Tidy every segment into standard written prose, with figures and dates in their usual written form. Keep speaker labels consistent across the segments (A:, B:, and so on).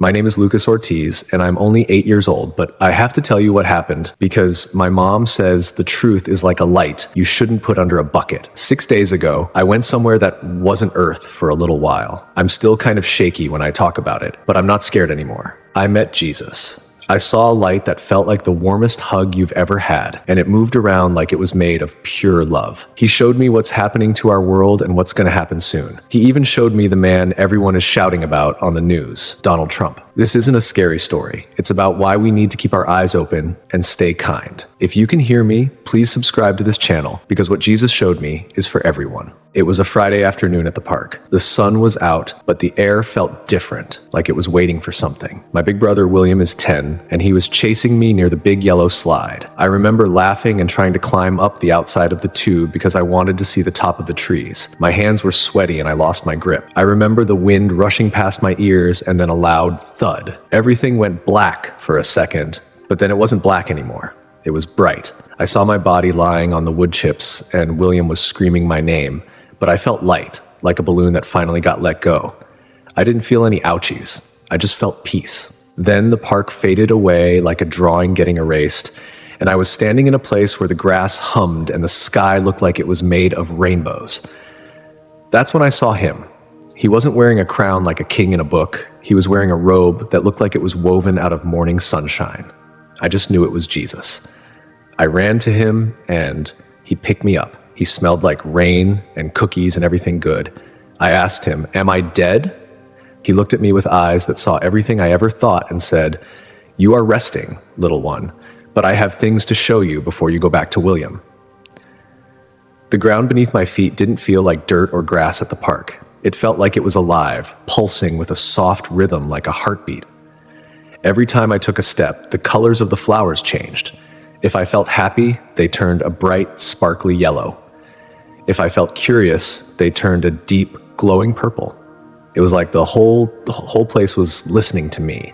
A: My name is Lucas Ortiz, and I'm only 8 years old, but I have to tell you what happened because my mom says the truth is like a light you shouldn't put under a bucket. 6 days ago, I went somewhere that wasn't Earth for a little while. I'm still kind of shaky when I talk about it, but I'm not scared anymore. I met Jesus. I saw a light that felt like the warmest hug you've ever had, and it moved around like it was made of pure love. He showed me what's happening to our world and what's going to happen soon. He even showed me the man everyone is shouting about on the news, Donald Trump. This isn't a scary story. It's about why we need to keep our eyes open and stay kind. If you can hear me, please subscribe to this channel because what Jesus showed me is for everyone. It was a Friday afternoon at the park. The sun was out, but the air felt different, like it was waiting for something. My big brother William is 10, and he was chasing me near the big yellow slide. I remember laughing and trying to climb up the outside of the tube because I wanted to see the top of the trees. My hands were sweaty and I lost my grip. I remember the wind rushing past my ears and then a loud thud. Everything went black for a second, but then it wasn't black anymore. It was bright. I saw my body lying on the wood chips and William was screaming my name. But I felt light, like a balloon that finally got let go. I didn't feel any ouchies. I just felt peace. Then the park faded away like a drawing getting erased, and I was standing in a place where the grass hummed and the sky looked like it was made of rainbows. That's when I saw him. He wasn't wearing a crown like a king in a book. He was wearing a robe that looked like it was woven out of morning sunshine. I just knew it was Jesus. I ran to him, and he picked me up. He smelled like rain and cookies and everything good. I asked him, "Am I dead?" He looked at me with eyes that saw everything I ever thought and said, "You are resting, little one, but I have things to show you before you go back to William." The ground beneath my feet didn't feel like dirt or grass at the park. It felt like it was alive, pulsing with a soft rhythm like a heartbeat. Every time I took a step, the colors of the flowers changed. If I felt happy, they turned a bright, sparkly yellow. If I felt curious, they turned a deep, glowing purple. It was like the whole place was listening to me.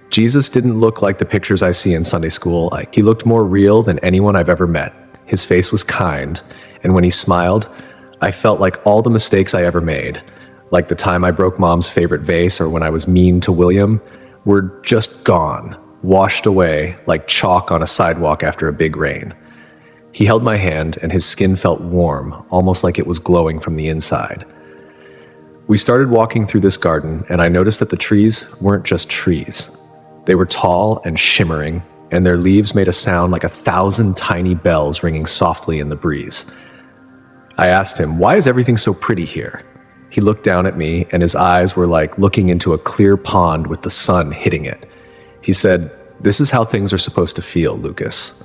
A: Jesus didn't look like the pictures I see in Sunday school. He looked more real than anyone I've ever met. His face was kind, and when he smiled, I felt like all the mistakes I ever made, like the time I broke Mom's favorite vase or when I was mean to William, were just gone, washed away like chalk on a sidewalk after a big rain. He held my hand and his skin felt warm, almost like it was glowing from the inside. We started walking through this garden and I noticed that the trees weren't just trees. They were tall and shimmering, and their leaves made a sound like 1,000 tiny bells ringing softly in the breeze. I asked him, "Why is everything so pretty here?" He looked down at me and his eyes were like looking into a clear pond with the sun hitting it. He said, "This is how things are supposed to feel, Lucas.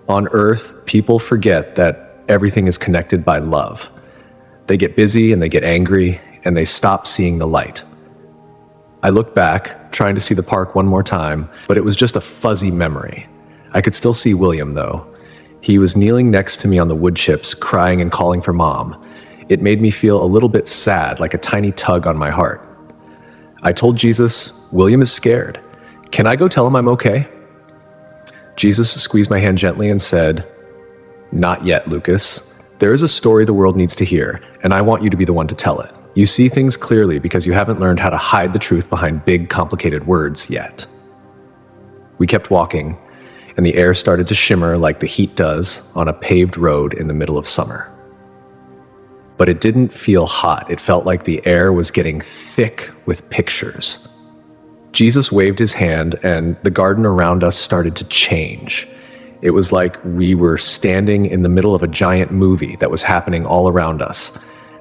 A: On Earth, people forget that everything is connected by love. They get busy and they get angry and they stop seeing the light." I looked back, trying to see the park one more time, but it was just a fuzzy memory. I could still see William, though. He was kneeling next to me on the wood chips, crying and calling for Mom. It made me feel a little bit sad, like a tiny tug on my heart. I told Jesus, "William is scared. Can I go tell him I'm okay?" Jesus squeezed my hand gently and said, "Not yet, Lucas. There is a story the world needs to hear, and I want you to be the one to tell it. You see things clearly because you haven't learned how to hide the truth behind big, complicated words yet." We kept walking, and the air started to shimmer like the heat does on a paved road in the middle of summer. But it didn't feel hot. It felt like the air was getting thick with pictures. Jesus waved his hand, and the garden around us started to change. It was like we were standing in the middle of a giant movie that was happening all around us.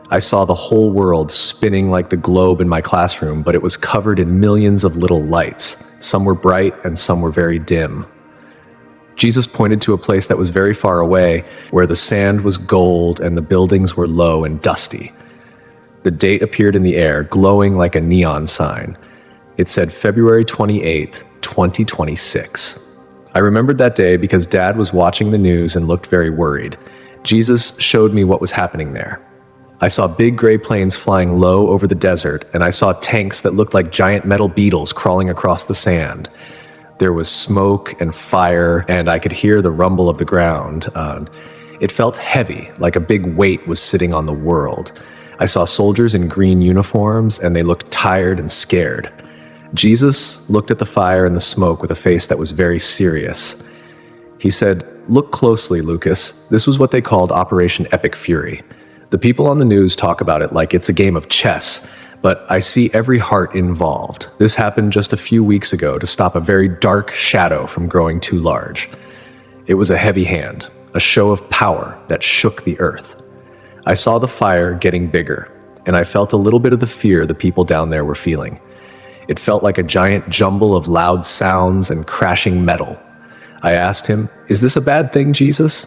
A: I saw the whole world spinning like the globe in my classroom, but it was covered in millions of little lights. Some were bright and some were very dim. Jesus pointed to a place that was very far away, where the sand was gold and the buildings were low and dusty. The date appeared in the air, glowing like a neon sign. It said February 28th, 2026. I remembered that day because Dad was watching the news and looked very worried. Jesus showed me what was happening there. I saw big gray planes flying low over the desert, and I saw tanks that looked like giant metal beetles crawling across the sand. There was smoke and fire, and I could hear the rumble of the ground. It felt heavy, like a big weight was sitting on the world. I saw soldiers in green uniforms, and they looked tired and scared. Jesus looked at the fire and the smoke with a face that was very serious. He said, "Look closely, Lucas. This was what they called Operation Epic Fury. The people on the news talk about it like it's a game of chess, but I see every heart involved. This happened just a few weeks ago to stop a very dark shadow from growing too large. It was a heavy hand, a show of power that shook the earth. I saw the fire getting bigger, and I felt a little bit of the fear the people down there were feeling. It felt like a giant jumble of loud sounds and crashing metal. I asked him, 'Is this a bad thing, Jesus?'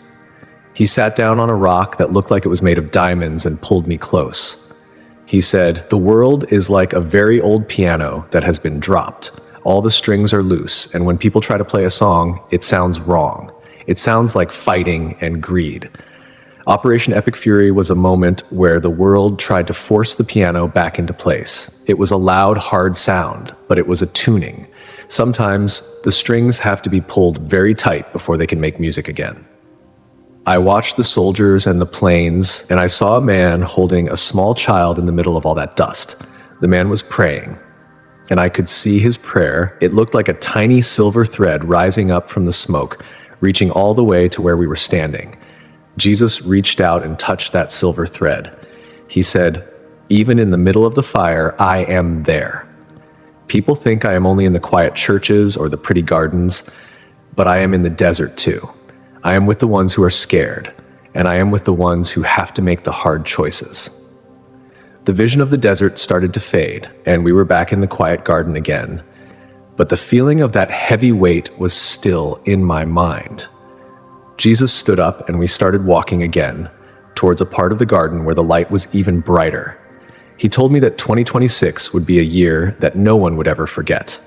A: He sat down on a rock that looked like it was made of diamonds and pulled me close. He said, 'The world is like a very old piano that has been dropped. All the strings are loose, and when people try to play a song, it sounds wrong. It sounds like fighting and greed.' Operation Epic Fury was a moment where the world tried to force the piano back into place. It was a loud, hard sound, but it was a tuning. Sometimes the strings have to be pulled very tight before they can make music again. I watched the soldiers and the planes, and I saw a man holding a small child in the middle of all that dust. The man was praying, and I could see his prayer. It looked like a tiny silver thread rising up from the smoke, reaching all the way to where we were standing. Jesus reached out and touched that silver thread. He said, 'Even in the middle of the fire, I am there.' People think I am only in the quiet churches or the pretty gardens, but I am in the desert too. I am with the ones who are scared, and I am with the ones who have to make the hard choices." The vision of the desert started to fade, and we were back in the quiet garden again. But the feeling of that heavy weight was still in my mind. Jesus stood up, and we started walking again, towards a part of the garden where the light was even brighter. He told me that 2026 would be a year that no one would ever forget.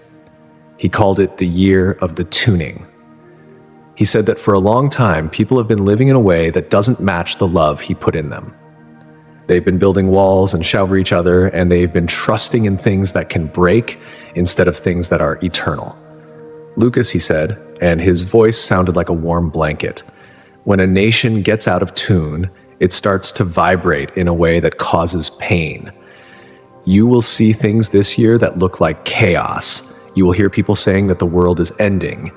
A: He called it the year of the tuning. He said that for a long time, people have been living in a way that doesn't match the love he put in them. They've been building walls and shove each other, and they've been trusting in things that can break instead of things that are eternal. Lucas, he said, and his voice sounded like a warm blanket, when a nation gets out of tune, it starts to vibrate in a way that causes pain. You will see things this year that look like chaos. You will hear people saying that the world is ending.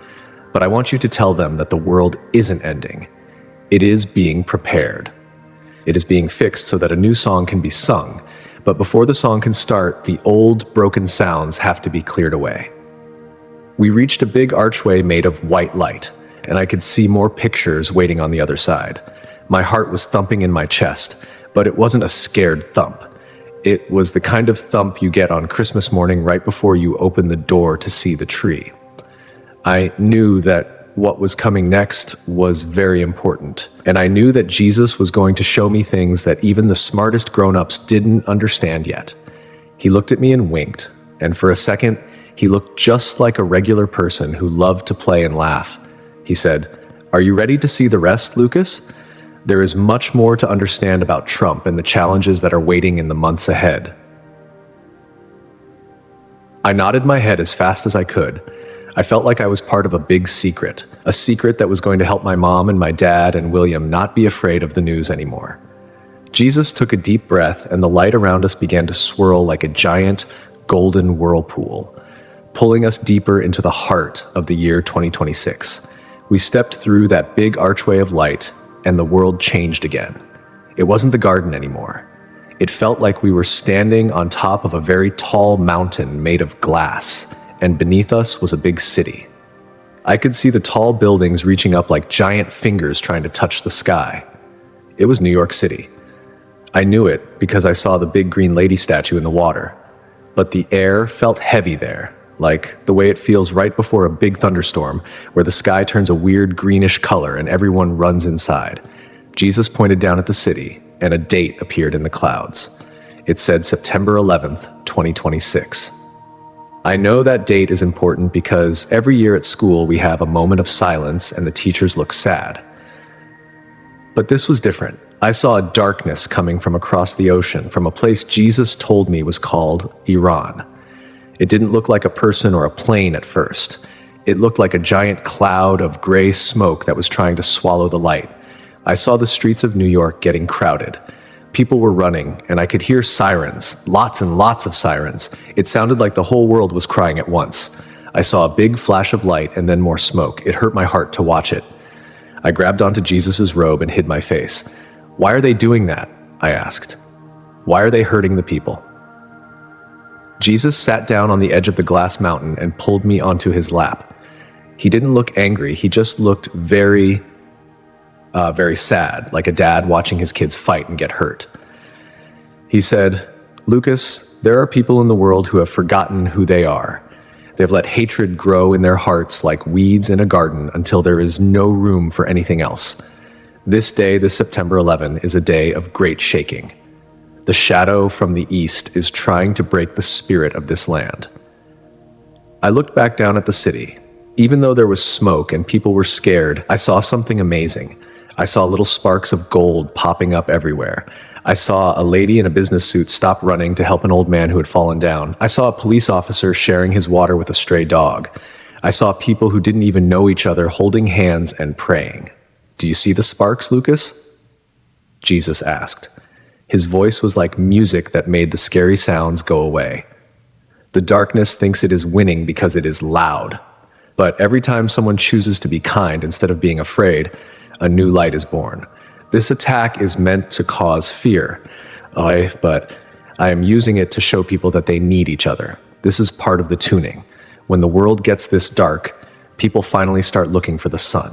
A: But I want you to tell them that the world isn't ending. It is being prepared. It is being fixed so that a new song can be sung. But before the song can start, the old, broken sounds have to be cleared away. We reached a big archway made of white light, and I could see more pictures waiting on the other side. My heart was thumping in my chest, but it wasn't a scared thump. It was the kind of thump you get on Christmas morning right before you open the door to see the tree. I knew that what was coming next was very important, and I knew that Jesus was going to show me things that even the smartest grown-ups didn't understand yet. He looked at me and winked, and for a second, he looked just like a regular person who loved to play and laugh. He said, "Are you ready to see the rest, Lucas? There is much more to understand about Trump and the challenges that are waiting in the months ahead." I nodded my head as fast as I could. I felt like I was part of a big secret, a secret that was going to help my mom and my dad and William not be afraid of the news anymore. Jesus took a deep breath, and the light around us began to swirl like a giant, golden whirlpool, pulling us deeper into the heart of the year 2026. We stepped through that big archway of light, and the world changed again. It wasn't the garden anymore. It felt like we were standing on top of a very tall mountain made of glass, and beneath us was a big city. I could see the tall buildings reaching up like giant fingers trying to touch the sky. It was New York City. I knew it because I saw the big green lady statue in the water. But the air felt heavy there, like the way it feels right before a big thunderstorm, where the sky turns a weird greenish color and everyone runs inside. Jesus pointed down at the city, and a date appeared in the clouds. It said September 11th, 2026. I know that date is important because every year at school we have a moment of silence and the teachers look sad. But this was different. I saw a darkness coming from across the ocean, from a place Jesus told me was called Iran. It didn't look like a person or a plane at first. It looked like a giant cloud of gray smoke that was trying to swallow the light. I saw the streets of New York getting crowded. People were running, and I could hear sirens, lots and lots of sirens. It sounded like the whole world was crying at once. I saw a big flash of light and then more smoke. It hurt my heart to watch it. I grabbed onto Jesus' robe and hid my face. "Why are they doing that?" I asked. "Why are they hurting the people?" Jesus sat down on the edge of the glass mountain and pulled me onto his lap. He didn't look angry. He just looked very sad, like a dad watching his kids fight and get hurt. He said, "Lucas, there are people in the world who have forgotten who they are. They've let hatred grow in their hearts like weeds in a garden until there is no room for anything else. This day, this September 11, is a day of great shaking. The shadow from the east is trying to break the spirit of this land." I looked back down at the city. Even though there was smoke and people were scared, I saw something amazing. I saw little sparks of gold popping up everywhere. I saw a lady in a business suit stop running to help an old man who had fallen down. I saw a police officer sharing his water with a stray dog. I saw people who didn't even know each other holding hands and praying. "Do you see the sparks, Lucas?" Jesus asked. His voice was like music that made the scary sounds go away. The darkness thinks it is winning because it is loud. But every time someone chooses to be kind instead of being afraid, a new light is born. This attack is meant to cause fear, but I am using it to show people that they need each other. This is part of the tuning. When the world gets this dark, people finally start looking for the sun.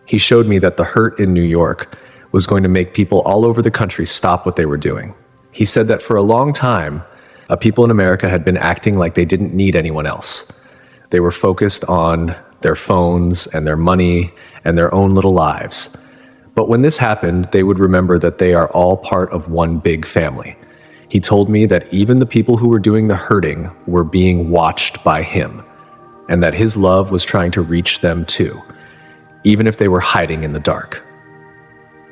A: He showed me that the hurt in New York was going to make people all over the country stop what they were doing. He said that for a long time, people in America had been acting like they didn't need anyone else. They were focused on their phones and their money and their own little lives. But when this happened, they would remember that they are all part of one big family. He told me that even the people who were doing the hurting were being watched by him, and that his love was trying to reach them too, even if they were hiding in the dark.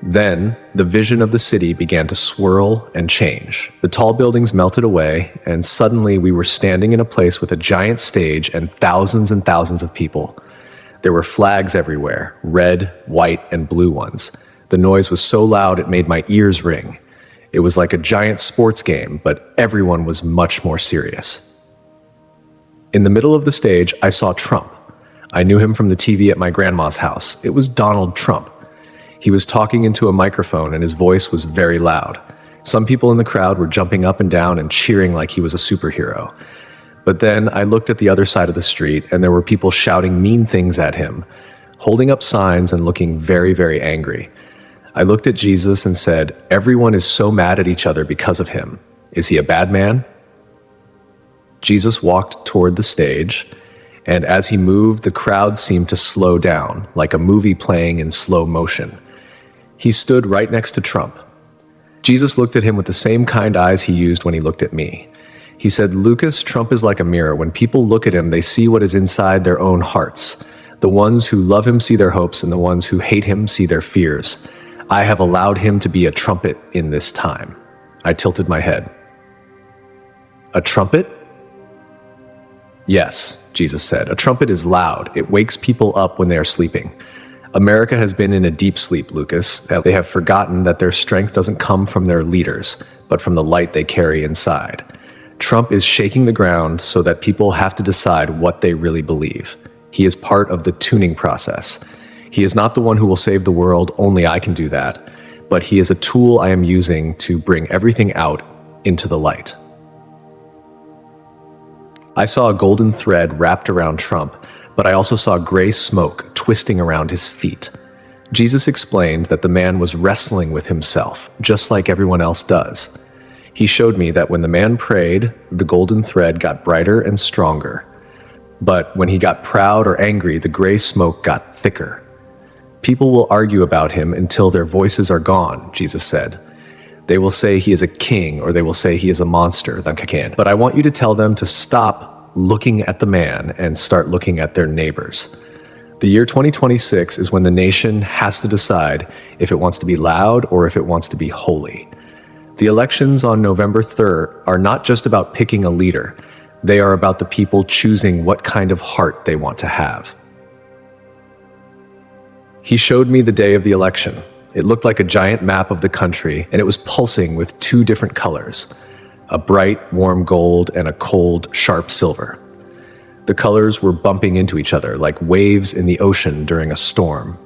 A: Then, the vision of the city began to swirl and change. The tall buildings melted away, and suddenly we were standing in a place with a giant stage and thousands of people. There were flags everywhere, red, white, and blue ones. The noise was so loud it made my ears ring. It was like a giant sports game, but everyone was much more serious. In the middle of the stage, I saw Trump. I knew him from the TV at my grandma's house. It was Donald Trump. He was talking into a microphone and his voice was very loud. Some people in the crowd were jumping up and down and cheering like he was a superhero. But then I looked at the other side of the street and there were people shouting mean things at him, holding up signs and looking very angry. I looked at Jesus and said, "Everyone is so mad at each other because of him. Is he a bad man?" Jesus walked toward the stage, and as he moved, the crowd seemed to slow down, like a movie playing in slow motion. He stood right next to Trump. Jesus looked at him with the same kind eyes he used when he looked at me. He said, "Lucas, Trump is like a mirror. When people look at him, they see what is inside their own hearts. The ones who love him see their hopes, and the ones who hate him see their fears. I have allowed him to be a trumpet in this time." I tilted my head. "A trumpet?" "Yes," Jesus said. "A trumpet is loud. It wakes people up when they are sleeping. America has been in a deep sleep, Lucas. They have forgotten that their strength doesn't come from their leaders, but from the light they carry inside. Trump is shaking the ground so that people have to decide what they really believe. He is part of the tuning process. He is not the one who will save the world, only I can do that, but he is a tool I am using to bring everything out into the light." I saw a golden thread wrapped around Trump, but I also saw gray smoke twisting around his feet. Jesus explained that the man was wrestling with himself, just like everyone else does. He showed me that when the man prayed, the golden thread got brighter and stronger. But when he got proud or angry, the gray smoke got thicker. People will argue about him until their voices are gone, Jesus said. They will say he is a king, or they will say he is a monster. But I want you to tell them to stop looking at the man and start looking at their neighbors. The year 2026 is when the nation has to decide if it wants to be loud or if it wants to be holy. The elections on November 3rd are not just about picking a leader. They are about the people choosing what kind of heart they want to have. He showed me the day of the election. It looked like a giant map of the country, and it was pulsing with two different colors, a bright, warm gold and a cold, sharp silver. The colors were bumping into each other like waves in the ocean during a storm.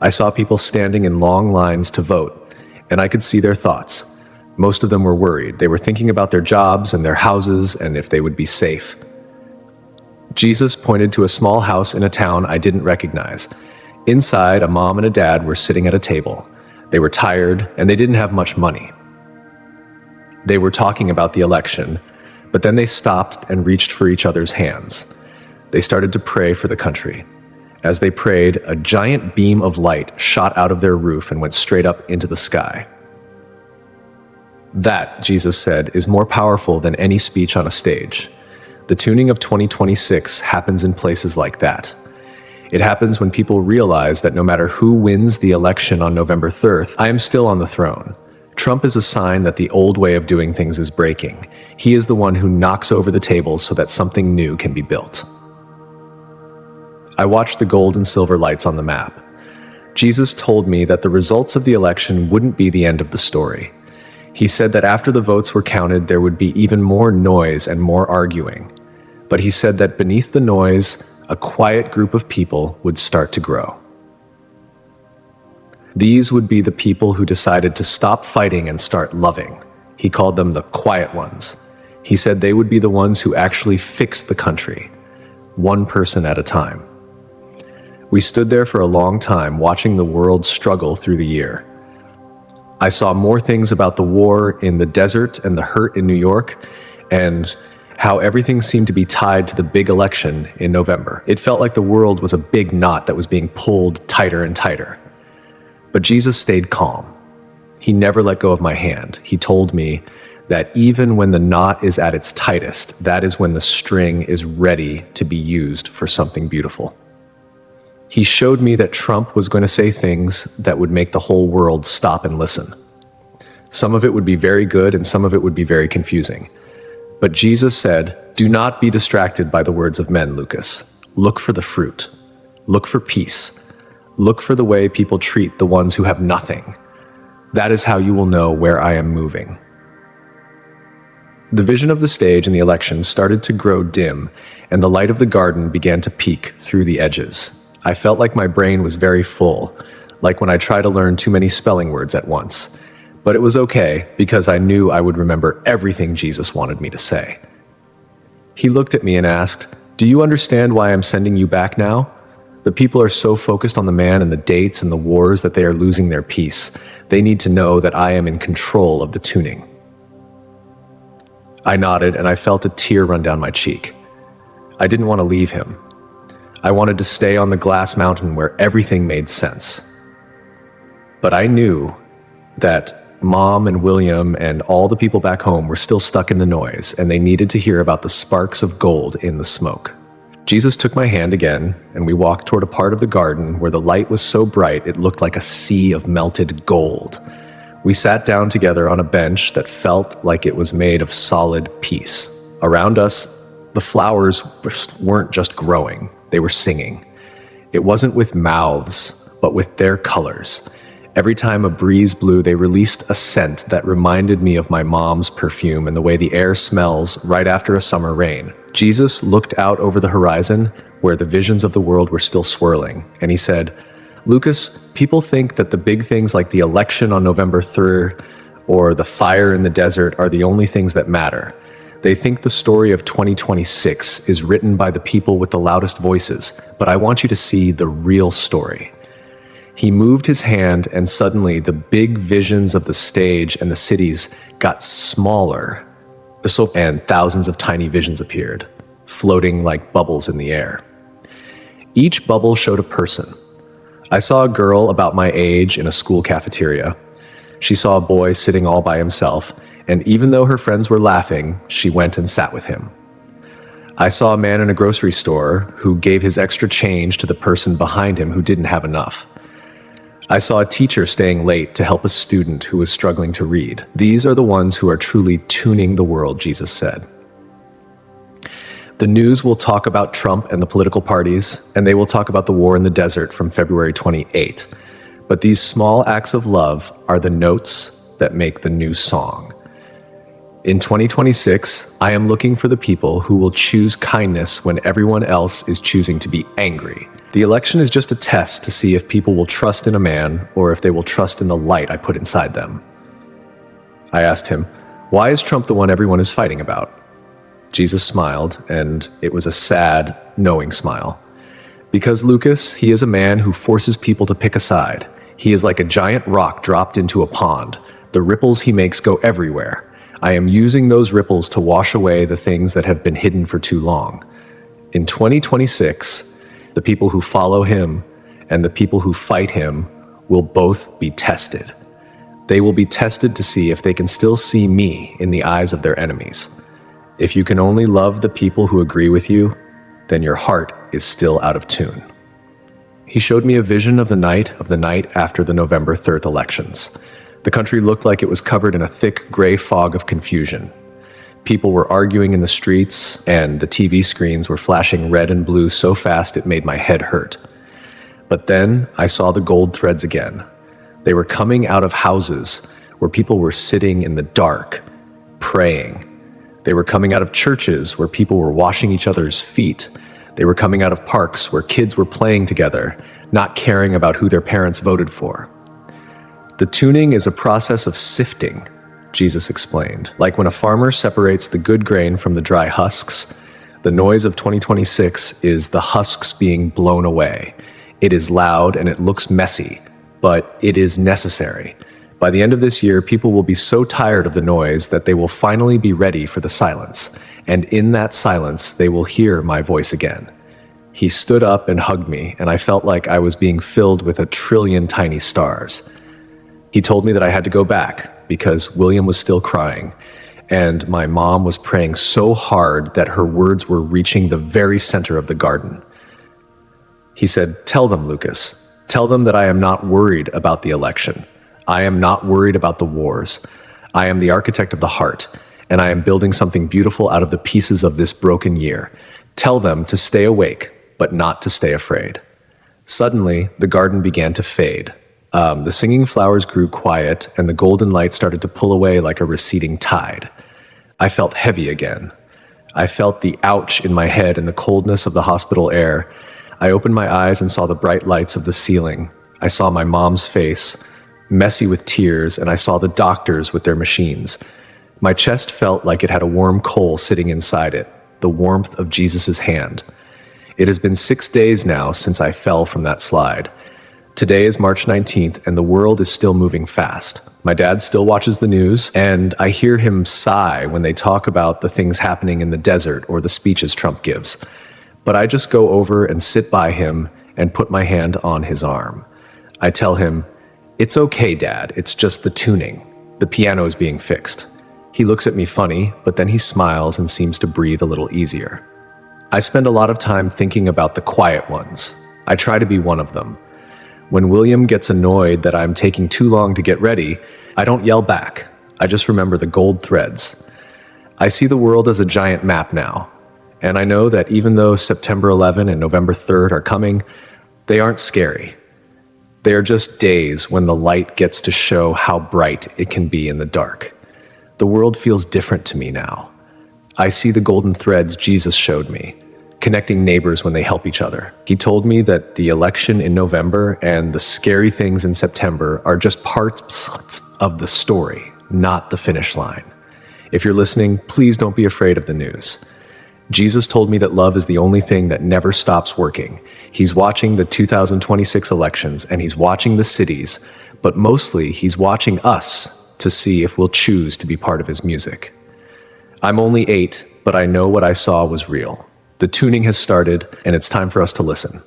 A: I saw people standing in long lines to vote, and I could see their thoughts. Most of them were worried. They were thinking about their jobs and their houses and if they would be safe. Jesus pointed to a small house in a town I didn't recognize. Inside, a mom and a dad were sitting at a table. They were tired, and they didn't have much money. They were talking about the election, but then they stopped and reached for each other's hands. They started to pray for the country. As they prayed, a giant beam of light shot out of their roof and went straight up into the sky. That, Jesus said, is more powerful than any speech on a stage. The tuning of 2026 happens in places like that. It happens when people realize that no matter who wins the election on November 3rd, I am still on the throne. Trump is a sign that the old way of doing things is breaking. He is the one who knocks over the tables so that something new can be built. I watched the gold and silver lights on the map. Jesus told me that the results of the election wouldn't be the end of the story. He said that after the votes were counted, there would be even more noise and more arguing. But he said that beneath the noise, a quiet group of people would start to grow. These would be the people who decided to stop fighting and start loving. He called them the quiet ones. He said they would be the ones who actually fixed the country, one person at a time. We stood there for a long time watching the world struggle through the year. I saw more things about the war in the desert and the hurt in New York, and how everything seemed to be tied to the big election in November. It felt like the world was a big knot that was being pulled tighter and tighter. But Jesus stayed calm. He never let go of my hand. He told me that even when the knot is at its tightest, that is when the string is ready to be used for something beautiful. He showed me that Trump was going to say things that would make the whole world stop and listen. Some of it would be very good and some of it would be very confusing. But Jesus said, "Do not be distracted by the words of men, Lucas. Look for the fruit. Look for peace. Look for the way people treat the ones who have nothing. That is how you will know where I am moving." The vision of the stage in the election started to grow dim, and the light of the garden began to peek through the edges. I felt like my brain was very full, like when I try to learn too many spelling words at once. But it was okay, because I knew I would remember everything Jesus wanted me to say. He looked at me and asked, "Do you understand why I'm sending you back now? The people are so focused on the man and the dates and the wars that they are losing their peace. They need to know that I am in control of the tuning." I nodded, and I felt a tear run down my cheek. I didn't want to leave him. I wanted to stay on the glass mountain where everything made sense. But I knew that Mom and William and all the people back home were still stuck in the noise, and they needed to hear about the sparks of gold in the smoke. Jesus took my hand again, and we walked toward a part of the garden where the light was so bright it looked like a sea of melted gold. We sat down together on a bench that felt like it was made of solid peace. Around us, the flowers weren't just growing, they were singing. It wasn't with mouths, but with their colors. Every time a breeze blew, they released a scent that reminded me of my mom's perfume and the way the air smells right after a summer rain. Jesus looked out over the horizon where the visions of the world were still swirling, and he said, "Lucas, people think that the big things like the election on November 3rd or the fire in the desert are the only things that matter. They think the story of 2026 is written by the people with the loudest voices, but I want you to see the real story." He moved his hand, and suddenly the big visions of the stage and the cities got smaller, and thousands of tiny visions appeared, floating like bubbles in the air. Each bubble showed a person. I saw a girl about my age in a school cafeteria. She saw a boy sitting all by himself, and even though her friends were laughing, she went and sat with him. I saw a man in a grocery store who gave his extra change to the person behind him who didn't have enough. I saw a teacher staying late to help a student who was struggling to read. These are the ones who are truly tuning the world, Jesus said. The news will talk about Trump and the political parties, and they will talk about the war in the desert from February 28th. But these small acts of love are the notes that make the new song. In 2026, I am looking for the people who will choose kindness when everyone else is choosing to be angry. The election is just a test to see if people will trust in a man or if they will trust in the light I put inside them. I asked him, "Why is Trump the one everyone is fighting about?" Jesus smiled, and it was a sad, knowing smile. "Because, Lucas, he is a man who forces people to pick a side. He is like a giant rock dropped into a pond. The ripples he makes go everywhere. I am using those ripples to wash away the things that have been hidden for too long. In 2026, the people who follow him and the people who fight him will both be tested. They will be tested to see if they can still see me in the eyes of their enemies. If you can only love the people who agree with you, then your heart is still out of tune." He showed me a vision of the night after the November 3rd elections. The country looked like it was covered in a thick gray fog of confusion. People were arguing in the streets, and the TV screens were flashing red and blue so fast it made my head hurt. But then I saw the gold threads again. They were coming out of houses where people were sitting in the dark, praying. They were coming out of churches where people were washing each other's feet. They were coming out of parks where kids were playing together, not caring about who their parents voted for. The tuning is a process of sifting, Jesus explained. Like when a farmer separates the good grain from the dry husks, the noise of 2026 is the husks being blown away. It is loud and it looks messy, but it is necessary. By the end of this year, people will be so tired of the noise that they will finally be ready for the silence. And in that silence, they will hear my voice again. He stood up and hugged me, and I felt like I was being filled with 1 trillion tiny stars. He told me that I had to go back because William was still crying, and my mom was praying so hard that her words were reaching the very center of the garden. He said, "Tell them, Lucas. Tell them that I am not worried about the election. I am not worried about the wars. I am the architect of the heart, and I am building something beautiful out of the pieces of this broken year. Tell them to stay awake, but not to stay afraid." Suddenly, the garden began to fade. The singing flowers grew quiet, and the golden light started to pull away like a receding tide. I felt heavy again. I felt the ouch in my head and the coldness of the hospital air. I opened my eyes and saw the bright lights of the ceiling. I saw my mom's face, messy with tears, and I saw the doctors with their machines. My chest felt like it had a warm coal sitting inside it, the warmth of Jesus' hand. It has been 6 days now since I fell from that slide. Today is March 19th, and the world is still moving fast. My dad still watches the news, and I hear him sigh when they talk about the things happening in the desert or the speeches Trump gives. But I just go over and sit by him and put my hand on his arm. I tell him, "It's okay, Dad, it's just the tuning. The piano is being fixed." He looks at me funny, but then he smiles and seems to breathe a little easier. I spend a lot of time thinking about the quiet ones. I try to be one of them. When William gets annoyed that I'm taking too long to get ready, I don't yell back. I just remember the gold threads. I see the world as a giant map now, and I know that even though September 11 and November 3rd are coming, they aren't scary. They are just days when the light gets to show how bright it can be in the dark. The world feels different to me now. I see the golden threads Jesus showed me, connecting neighbors when they help each other. He told me that the election in November and the scary things in September are just parts of the story, not the finish line. If you're listening, please don't be afraid of the news. Jesus told me that love is the only thing that never stops working. He's watching the 2026 elections, and he's watching the cities, but mostly he's watching us to see if we'll choose to be part of his music. I'm only 8, but I know what I saw was real. The tuning has started, and it's time for us to listen.